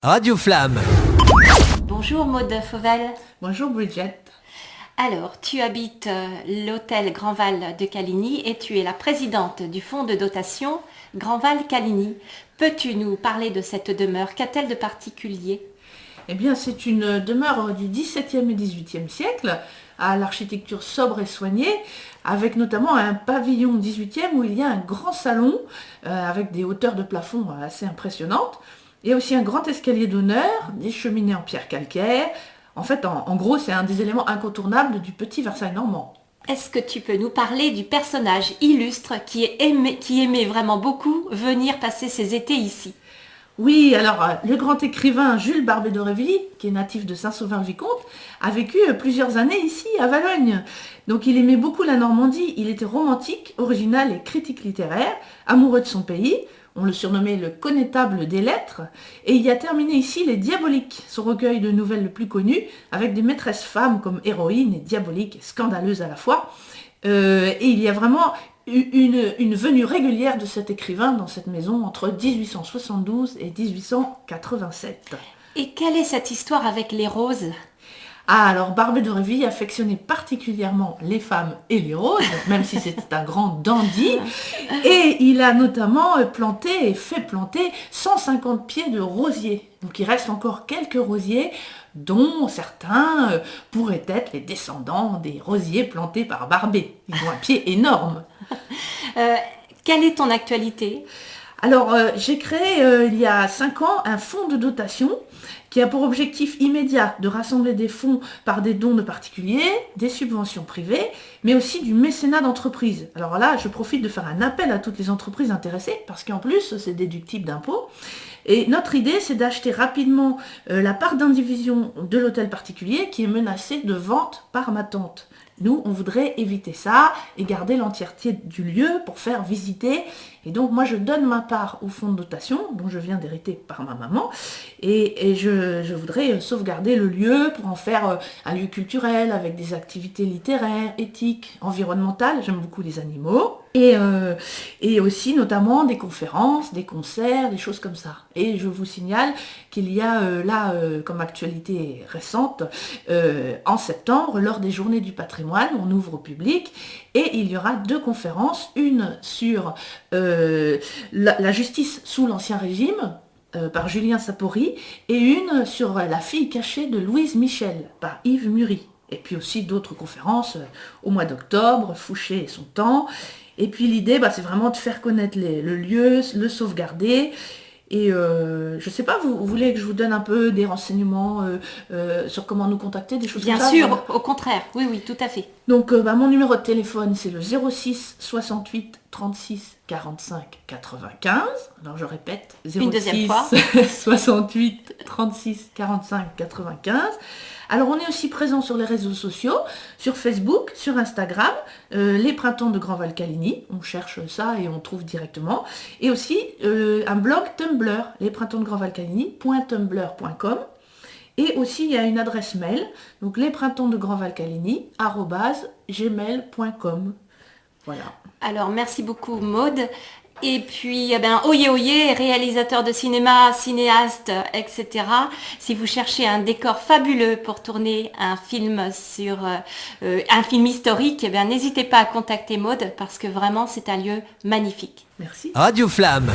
Radio Flamme. Bonjour Maude Fauvel. Bonjour Bridget. Alors, tu habites l'hôtel Grandval de Caligny et tu es la présidente du fonds de dotation Grandval Caligny. Peux-tu nous parler de cette demeure? Qu'a-t-elle de particulier? Eh bien, c'est une demeure du XVIIe et XVIIIe siècle, à l'architecture sobre et soignée, avec notamment un pavillon XVIIIe où il y a un grand salon avec des hauteurs de plafond assez impressionnantes. Il y a aussi un grand escalier d'honneur, des cheminées en pierre calcaire. En fait, en gros, c'est un des éléments incontournables du petit Versailles normand. Est-ce que tu peux nous parler du personnage illustre qui aimait vraiment beaucoup venir passer ses étés ici? Oui, alors le grand écrivain Jules Barbet d'Aurevilly, qui est natif de Saint-Sauveur-Vicomte, a vécu plusieurs années ici, à Valogne. Donc il aimait beaucoup la Normandie, il était romantique, original et critique littéraire, amoureux de son pays. On le surnommait le connétable des lettres, et il a terminé ici Les Diaboliques, son recueil de nouvelles le plus connu, avec des maîtresses femmes comme héroïnes et diaboliques et scandaleuses à la fois. Et il y a vraiment une venue régulière de cet écrivain dans cette maison entre 1872 et 1887. Et quelle est cette histoire avec les roses? Ah, alors Barbet d'Aurevilly affectionnait particulièrement les femmes et les roses, même si c'était un grand dandy. Et il a notamment planté et fait planter 150 pieds de rosiers. Donc il reste encore quelques rosiers, dont certains pourraient être les descendants des rosiers plantés par Barbet. Ils ont un pied énorme. Quelle est ton actualité? Alors, j'ai créé il y a 5 ans un fonds de dotation qui a pour objectif immédiat de rassembler des fonds par des dons de particuliers, des subventions privées, mais aussi du mécénat d'entreprise. Alors là, je profite de faire un appel à toutes les entreprises intéressées, parce qu'en plus, c'est déductible d'impôts. Et notre idée, c'est d'acheter rapidement la part d'indivision de l'hôtel particulier qui est menacée de vente par ma tante. Nous, on voudrait éviter ça et garder l'entièreté du lieu pour faire visiter. Et donc, moi, je donne ma part au fonds de dotation, dont je viens d'hériter par ma maman. Et je voudrais sauvegarder le lieu pour en faire un lieu culturel avec des activités littéraires, éthiques, environnementales. J'aime beaucoup les animaux. Et aussi, notamment, des conférences, des concerts, des choses comme ça. Et je vous signale qu'il y a comme actualité récente, en septembre, lors des Journées du patrimoine, on ouvre au public et il y aura 2 conférences, une sur la justice sous l'Ancien Régime par Julien Sapori et une sur la fille cachée de Louise Michel par Yves Murie. Et puis aussi d'autres conférences au mois d'octobre, Fouché et son temps. Et puis l'idée, c'est vraiment de faire connaître le lieu, le sauvegarder. Et je ne sais pas, vous voulez que je vous donne un peu des renseignements sur comment nous contacter, des choses comme ça? Bien sûr, au contraire, oui, tout à fait. Donc mon numéro de téléphone, c'est le 06 68 36 45 95. Alors je répète, 06 Une deuxième fois. 68 36 45 95. Alors on est aussi présent sur les réseaux sociaux, sur Facebook, sur Instagram, les printemps de Grandval Caligny, on cherche ça et on trouve directement. Et aussi un blog Tumblr, lesprintemps-de-Grandval-Caligny.tumblr.com. Et aussi il y a une adresse mail, donc lesprintemps-de-Grandval-Caligny@gmail.com. Voilà. Alors, merci beaucoup Maude. Et puis, oyez, réalisateur de cinéma, cinéaste, etc. Si vous cherchez un décor fabuleux pour tourner un film un film historique, n'hésitez pas à contacter Maude parce que vraiment c'est un lieu magnifique. Merci. Radio Flamme.